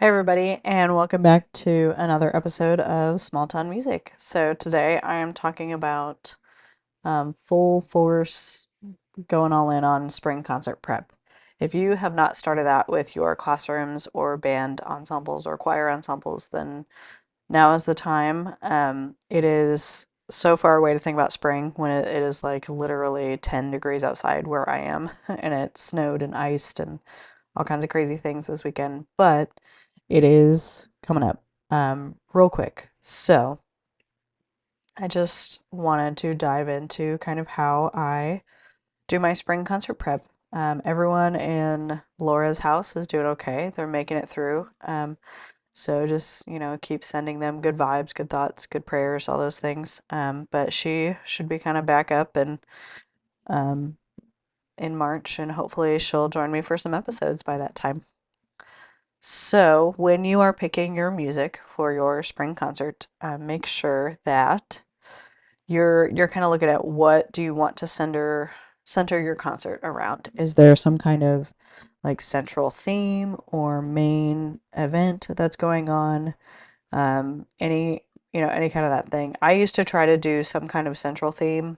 Hey everybody, and welcome back to another episode of Small Town Music. So today I am talking about full force going all in on spring concert prep. If you have not started that with your classrooms or band ensembles or choir ensembles, then now is the time. It is so far away to think about spring when it is like literally 10 degrees outside where I am, and it snowed and iced and all kinds of crazy things this weekend, but it is coming up real quick. So I just wanted to dive into kind of how I do my spring concert prep. Everyone in Laura's house is doing okay. They're making it through. So just, keep sending them good vibes, good thoughts, good prayers, all those things. But she should be kind of back up and um, in March, and hopefully she'll join me for some episodes by that time. So, when you are picking your music for your spring concert, make sure that you're kind of looking at what do you want to center your concert around. Is there some kind of like central theme or main event that's going on? Any kind of that thing. I used to try to do some kind of central theme.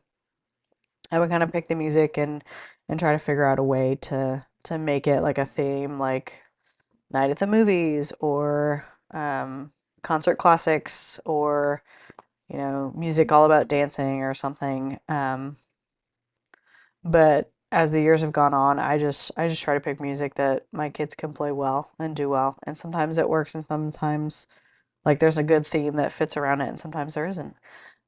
I would kind of pick the music and try to figure out a way to make it like a theme, like night at the movies or concert classics or music all about dancing or something. But as the years have gone on, I just try to pick music that my kids can play well and do well, and sometimes it works and sometimes like there's a good theme that fits around it and sometimes there isn't.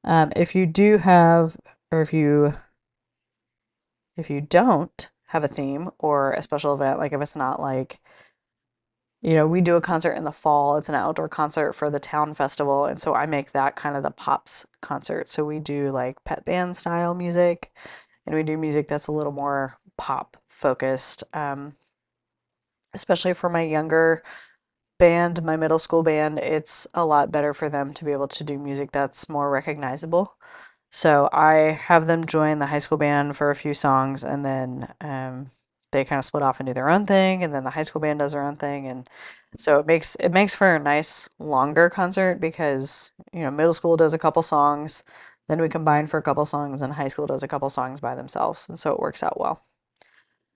If you do have or if you don't have a theme or a special event, like if it's not like we do a concert in the fall. It's an outdoor concert for the town festival, and so I make that kind of the pops concert. So we do like pet band style music, and we do music that's a little more pop focused. Especially for my younger band, my middle school band, it's a lot better for them to be able to do music that's more recognizable. So I have them join the high school band for a few songs, and then they kind of split off and do their own thing, and then the high school band does their own thing, and so it makes for a nice longer concert because middle school does a couple songs, then we combine for a couple songs, and high school does a couple songs by themselves, and so it works out well.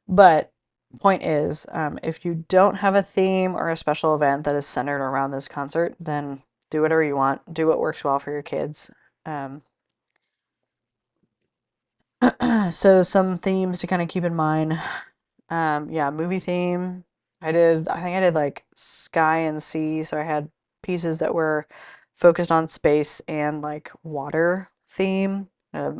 But point is, if you don't have a theme or a special event that is centered around this concert, then do whatever you want, do what works well for your kids. Um, So some themes to kind of keep in mind. Yeah, movie theme. I think I did like sky and sea. So I had pieces that were focused on space and like water theme. I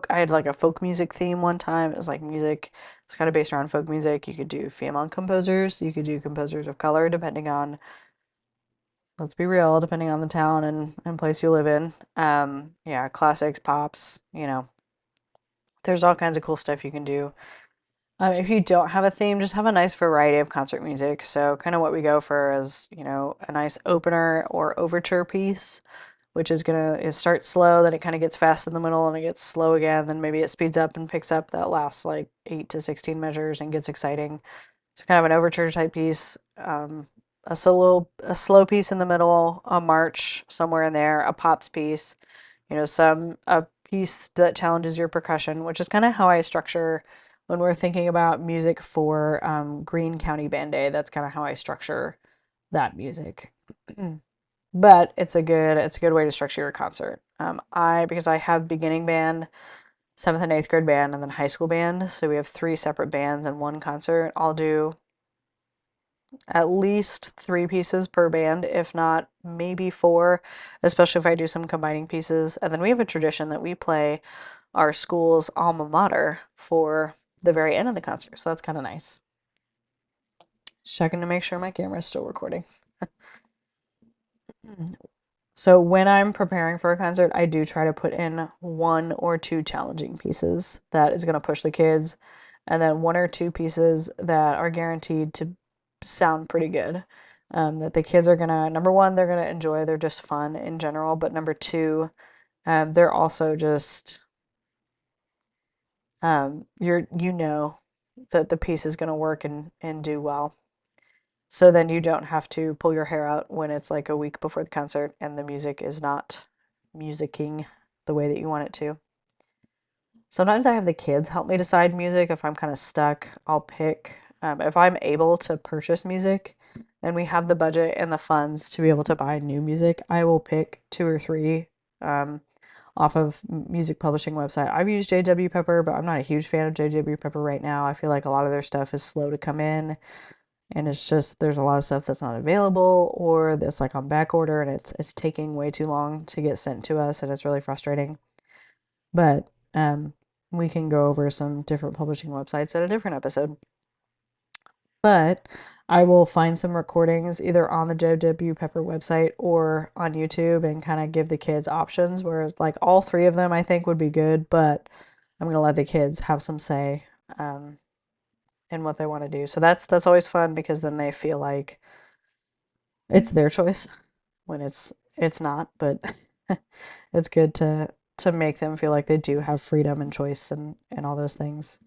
had like a folk music theme one time. It was like music. It's kind of based around folk music. You could do female composers. You could do composers of color, depending on, let's be real, depending on the town and place you live in. Yeah, classics, pops, there's all kinds of cool stuff you can do. If you don't have a theme, just have a nice variety of concert music. So, kind of what we go for is, a nice opener or overture piece, which is it start slow, then it kind of gets fast in the middle and it gets slow again, then maybe it speeds up and picks up that last like 8 to 16 measures and gets exciting. So, kind of an overture type piece, a slow piece in the middle, a march somewhere in there, a pops piece, a piece that challenges your percussion, which is kind of how I structure when we're thinking about music for Greene County Band Day. That's kind of how I structure that music. But it's a good way to structure your concert. Because I have beginning band, seventh and eighth grade band, and then high school band. So we have three separate bands in one concert. I'll do at least three pieces per band, if not maybe four, especially if I do some combining pieces. And then we have a tradition that we play our school's alma mater for the very end of the concert. So that's kind of nice. Checking to make sure my camera is still recording. So when I'm preparing for a concert, I do try to put in one or two challenging pieces that is going to push the kids, and then one or two pieces that are guaranteed to sound pretty good. That the kids are gonna, number one, they're gonna enjoy. They're just fun in general. But number two, they're also just that the piece is gonna work and do well. So then you don't have to pull your hair out when it's like a week before the concert and the music is not musicking the way that you want it to. Sometimes I have the kids help me decide music. If I'm kind of stuck, I'll pick, if I'm able to purchase music and we have the budget and the funds to be able to buy new music, I will pick two or three um, off of music publishing website. I've used JW Pepper, but I'm not a huge fan of JW Pepper right now. I feel like a lot of their stuff is slow to come in and it's just there's a lot of stuff that's not available or that's like on back order and it's taking way too long to get sent to us and it's really frustrating. But we can go over some different publishing websites at a different episode. But I will find some recordings either on the JW Pepper website or on YouTube and kind of give the kids options where like all three of them I think would be good, but I'm gonna let the kids have some say um, in what they want to do. So that's always fun because then they feel like it's their choice when it's not, but it's good to make them feel like they do have freedom and choice and all those things.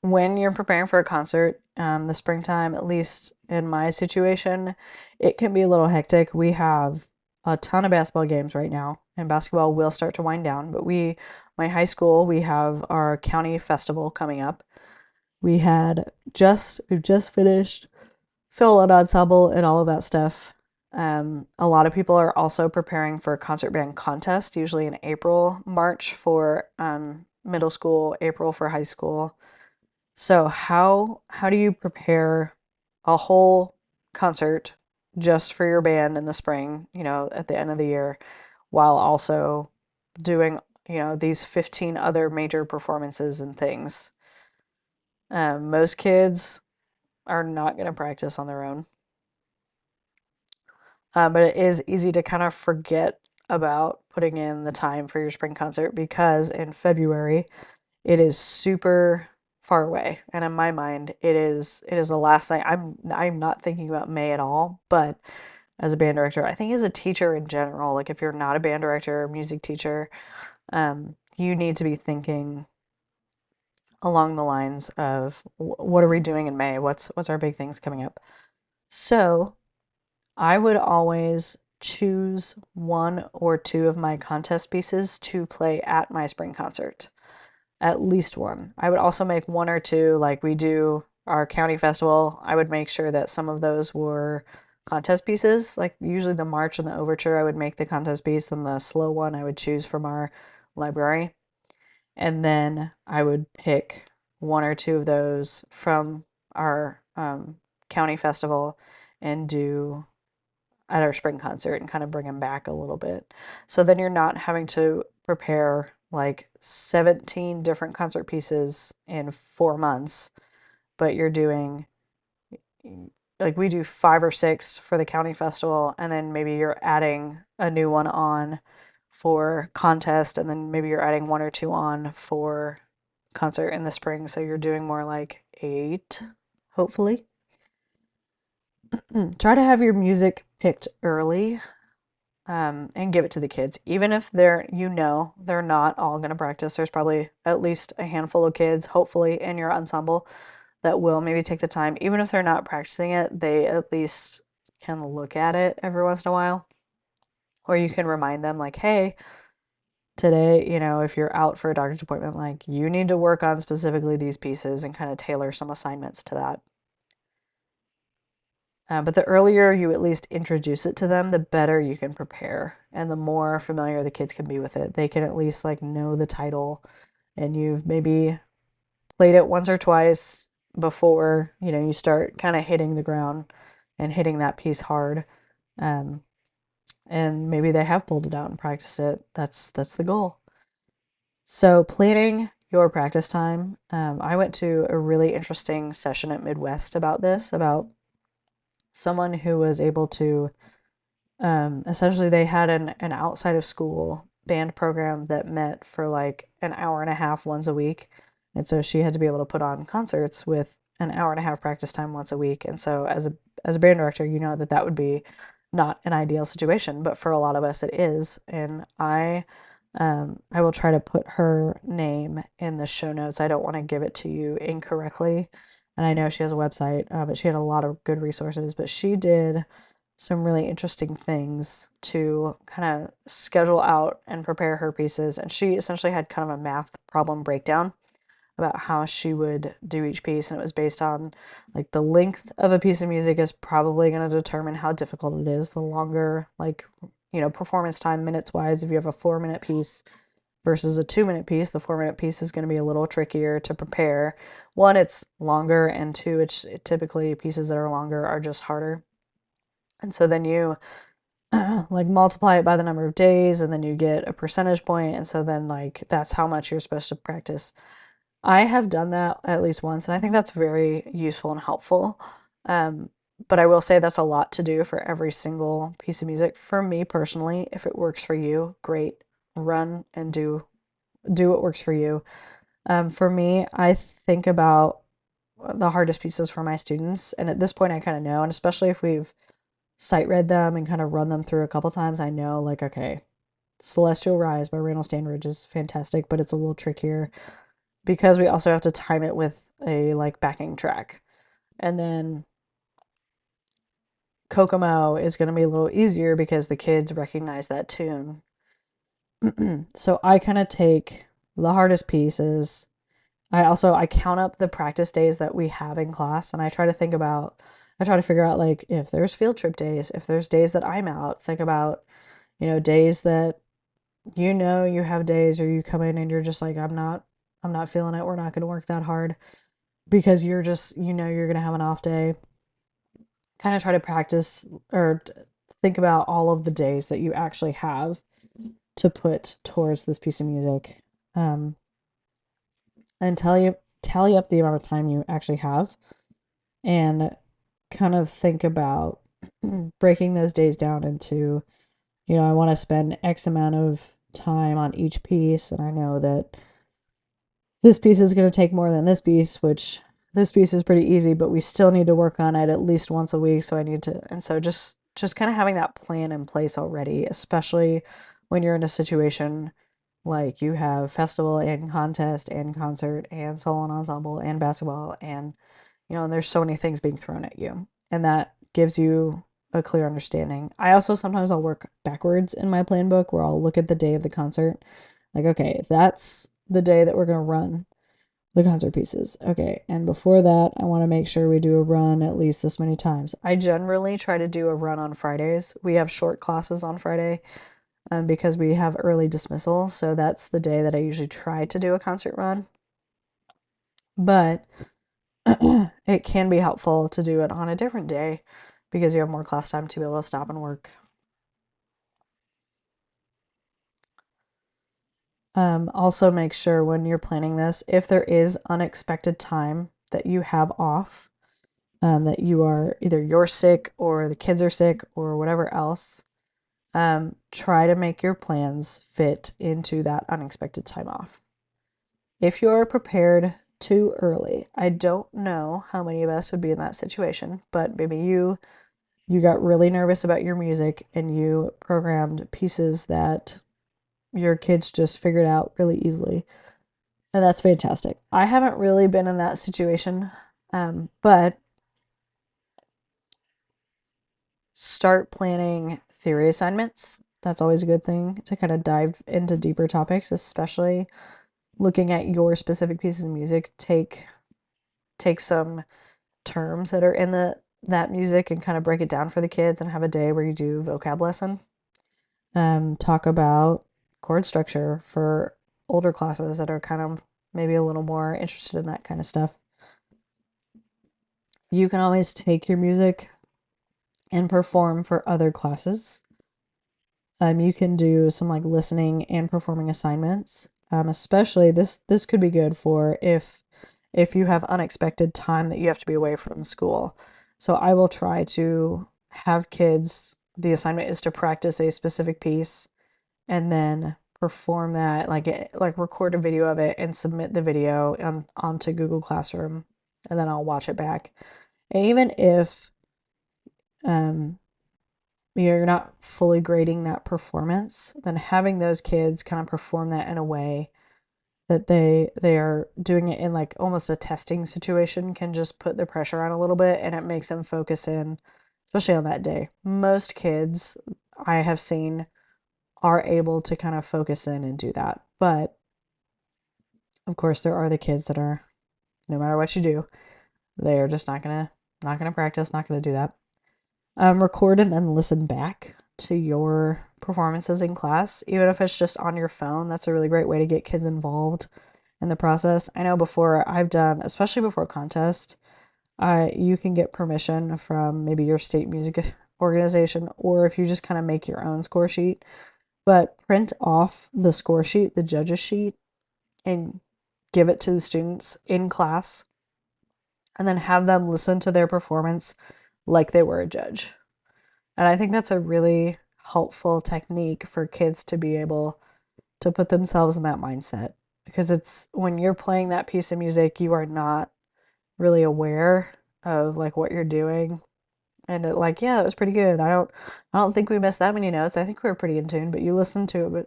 When you're preparing for a concert, the springtime, at least in my situation, it can be a little hectic. We have a ton of basketball games right now, and basketball will start to wind down. But my high school, we have our county festival coming up. We've just finished solo and ensemble and all of that stuff. A lot of people are also preparing for a concert band contest, usually in April, March for middle school, April for high school. So how do you prepare a whole concert just for your band in the spring, at the end of the year, while also doing, these 15 other major performances and things? Most kids are not going to practice on their own. But it is easy to kind of forget about putting in the time for your spring concert because in February it is super far away, and in my mind, it is the last thing. I'm not thinking about May at all, but as a band director, I think as a teacher in general, like if you're not a band director or music teacher, you need to be thinking along the lines of what are we doing in May? What's our big things coming up? So I would always choose one or two of my contest pieces to play at my spring concert. At least one. I would also make one or two, like we do our county festival. I would make sure that some of those were contest pieces. Like usually the march and the overture, I would make the contest piece, and the slow one I would choose from our library. And then I would pick one or two of those from our county festival and do at our spring concert and kind of bring them back a little bit. So then you're not having to prepare like 17 different concert pieces in 4 months, but you're doing like we do five or six for the county festival, and then maybe you're adding a new one on for contest, and then maybe you're adding one or two on for concert in the spring. So you're doing more like eight, hopefully. Try to have your music picked early and give it to the kids. Even if they're not all going to practice, there's probably at least a handful of kids, hopefully, in your ensemble that will maybe take the time. Even if they're not practicing it, they at least can look at it every once in a while. Or you can remind them, like, hey, today, if you're out for a doctor's appointment, like, you need to work on specifically these pieces and kind of tailor some assignments to that. But the earlier you at least introduce it to them, the better you can prepare and the more familiar the kids can be with it. They can at least like know the title and you've maybe played it once or twice before, you start kind of hitting the ground and hitting that piece hard. Um, and maybe they have pulled it out and practiced it. That's the goal. So planning your practice time. I went to a really interesting session at Midwest about this, about someone who was able to essentially they had an outside of school band program that met for like an hour and a half once a week. And so she had to be able to put on concerts with an hour and a half practice time once a week. And so as a band director, you know that would be not an ideal situation, but for a lot of us it is. And I I will try to put her name in the show notes. I don't want to give it to you incorrectly. And I know she has a website, but she had a lot of good resources. But she did some really interesting things to kind of schedule out and prepare her pieces. And she essentially had kind of a math problem breakdown about how she would do each piece. And it was based on like the length of a piece of music is probably going to determine how difficult it is. The longer, like, performance time minutes wise, if you have a 4 minute piece versus a 2 minute piece, the 4 minute piece is going to be a little trickier to prepare. One, it's longer, and two, it's typically pieces that are longer are just harder. And so then you like multiply it by the number of days, and then you get a percentage point, and so then like that's how much you're supposed to practice. I have done that at least once, and I think that's very useful and helpful. Um, but I will say that's a lot to do for every single piece of music. For me personally, if it works for you, great. Run and do what works for you. For me, I think about the hardest pieces for my students, and at this point, I kind of know, and especially if we've sight read them and kind of run them through a couple times, I know like okay, Celestial Rise by Randall Stanridge is fantastic, but it's a little trickier because we also have to time it with a like backing track. And then Kokomo is going to be a little easier because the kids recognize that tune. So I kind of take the hardest pieces. I count up the practice days that we have in class, and I try to figure out like if there's field trip days, if there's days that I'm out, think about, days that you have days or you come in and you're just like I'm not feeling it. We're not going to work that hard because you're just, you're going to have an off day. Kind of try to practice or think about all of the days that you actually have to put towards this piece of music. Um, and tally up the amount of time you actually have and kind of think about breaking those days down into, I want to spend X amount of time on each piece, and I know that this piece is going to take more than this piece, which this piece is pretty easy, but we still need to work on it at least once a week. So I need to, and so just kind of having that plan in place already, especially when you're in a situation like you have festival and contest and concert and solo and ensemble and basketball and and there's so many things being thrown at you, and that gives you a clear understanding. I also sometimes I'll work backwards in my plan book where I'll look at the day of the concert. Like, okay, if that's the day that we're going to run the concert pieces. Okay, and before that, I want to make sure we do a run at least this many times. I generally try to do a run on Fridays. We have short classes on Friday because we have early dismissal, so that's the day that I usually try to do a concert run. But it can be helpful to do it on a different day because you have more class time to be able to stop and work. Also, make sure when you're planning this, if there is unexpected time that you have off, that you are either you're sick or the kids are sick or whatever else, try to make your plans fit into that unexpected time off. If you're prepared too early, I don't know how many of us would be in that situation, but maybe you got really nervous about your music and you programmed pieces that your kids just figured out really easily. And that's fantastic. I haven't really been in that situation, but start planning theory assignments. That's always a good thing to kind of dive into deeper topics, especially looking at your specific pieces of music. Take some terms that are in that music and kind of break it down for the kids and have a day where you do vocab lesson. Talk about chord structure for older classes that are kind of maybe a little more interested in that kind of stuff. You can always take your music and perform for other classes. You can do some like listening and performing assignments. Especially this could be good for if you have unexpected time that you have to be away from school. So I will try to have kids. The assignment is to practice a specific piece and then perform that like record a video of it and submit the video onto Google Classroom, and then I'll watch it back. And even if um you're not fully grading that performance, then having those kids kind of perform that in a way that they are doing it in like almost a testing situation can just put the pressure on a little bit, and it makes them focus in, especially on that day. Most kids I have seen are able to kind of focus in and do that. But of course there are the kids that are, no matter what you do, they are just not gonna practice, not gonna do that. Record and then listen back to your performances in class, even if it's just on your phone. That's a really great way to get kids involved in the process. I know before I've done, especially before contest, you can get permission from maybe your state music organization, or if you just kind of make your own score sheet, but print off the score sheet, the judges sheet, and give it to the students in class, and then have them listen to their performance like they were a judge. And I think that's a really helpful technique for kids to be able to put themselves in that mindset, because it's when you're playing that piece of music, you are not really aware of like what you're doing. And it, like, yeah, that was pretty good. I don't think we missed that many notes. I think we were pretty in tune, but you listen to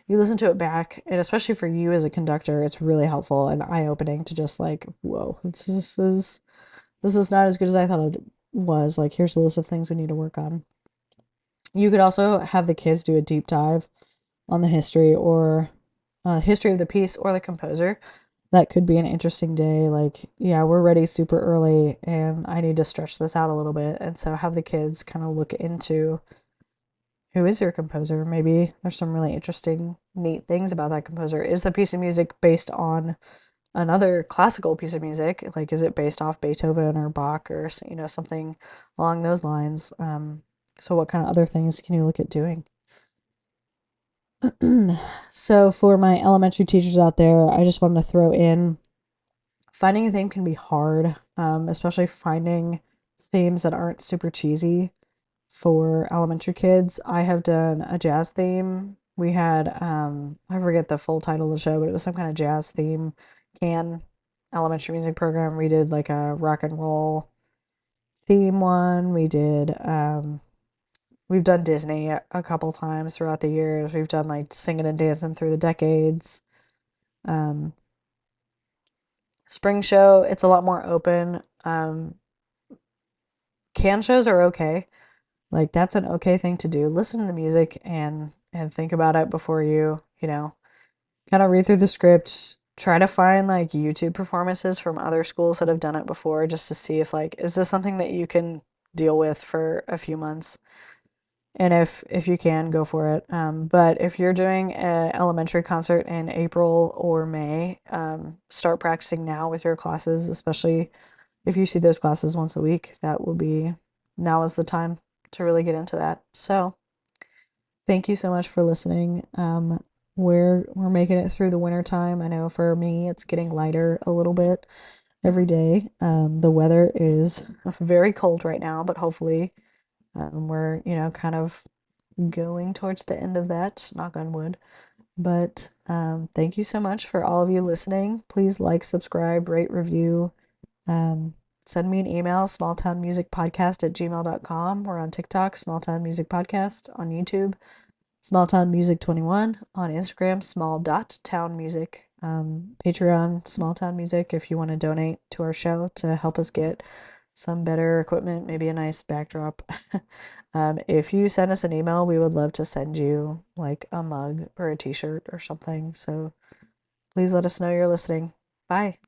it back, and especially for you as a conductor, it's really helpful and eye-opening to just like, whoa, this is not as good as I thought it was. Like, here's a list of things we need to work on. You could also have the kids do a deep dive on the history, or history of the piece or the composer. That could be an interesting day. Like, yeah, we're ready super early and I need to stretch this out a little bit. And so have the kids kind of look into who is your composer. Maybe there's some really interesting, neat things about that composer. Is the piece of music based on another classical piece of music? Like, is it based off Beethoven or Bach or, something along those lines? So what kind of other things can you look at doing? So for my elementary teachers out there, I just wanted to throw in, finding a theme can be hard, especially finding themes that aren't super cheesy for elementary kids. I have done a jazz theme. We had, I forget the full title of the show, but it was some kind of jazz theme can elementary music program. We did like a rock and roll theme one. We've done Disney a couple times throughout the years. We've done like singing and dancing through the decades. Um, Spring show, it's a lot more open. Can shows are okay. Like, that's an okay thing to do. Listen to the music and think about it before you kind of read through the script. Try to find like YouTube performances from other schools that have done it before, just to see if like, is this something that you can deal with for a few months? And if you can, go for it. But if you're doing an elementary concert in April or May, start practicing now with your classes, especially if you see those classes once a week. Now is the time to really get into that. So thank you so much for listening. We're making it through the winter time. I know for me, it's getting lighter a little bit every day. The weather is very cold right now, but hopefully, we're, kind of going towards the end of that, knock on wood. But thank you so much for all of you listening. Please like, subscribe, rate, review. Um, Send me an email, smalltownmusicpodcast@gmail.com. We're on TikTok, Small Town Music Podcast, on YouTube, Small Town Music 21, on Instagram, small dot town music, Patreon, Small Town Music, if you want to donate to our show to help us get some better equipment, maybe a nice backdrop. If you send us an email, we would love to send you like a mug or a t-shirt or something. So please let us know you're listening. Bye.